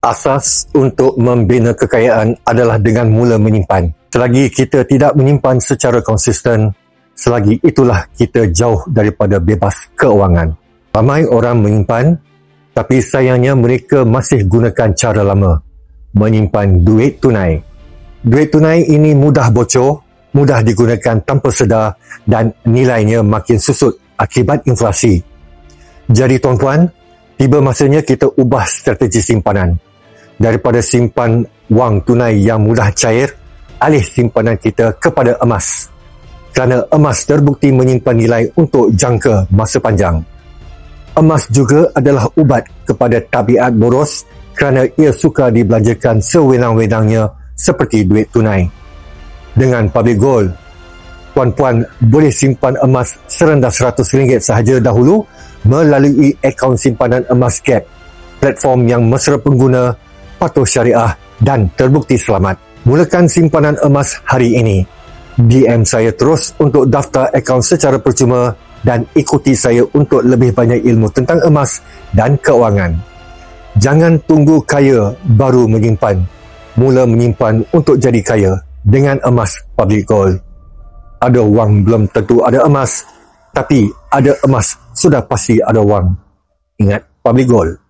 Asas untuk membina kekayaan adalah dengan mula menyimpan. Selagi kita tidak menyimpan secara konsisten, selagi itulah kita jauh daripada bebas keuangan. Ramai orang menyimpan, tapi sayangnya mereka masih gunakan cara lama, menyimpan duit tunai. Duit tunai ini mudah bocor, mudah digunakan tanpa sedar dan nilainya makin susut akibat inflasi. Jadi tuan-tuan, tiba masanya kita ubah strategi simpanan. Daripada simpan wang tunai yang mudah cair, alih simpanan kita kepada emas. Kerana emas terbukti menyimpan nilai untuk jangka masa panjang. Emas juga adalah ubat kepada tabiat boros kerana ia suka dibelanjakan sewenang-wenangnya seperti duit tunai. Dengan Public Gold, puan-puan boleh simpan emas serendah RM100 sahaja dahulu melalui akaun simpanan emas GAP, platform yang mesra pengguna, patuh syariah dan terbukti selamat. Mulakan simpanan emas hari ini. DM saya terus untuk daftar akaun secara percuma dan ikuti saya untuk lebih banyak ilmu tentang emas dan keuangan. Jangan tunggu kaya baru menyimpan. Mula menyimpan untuk jadi kaya dengan emas Public Gold. Ada wang belum tentu ada emas, tapi ada emas sudah pasti ada wang. Ingat Public Gold.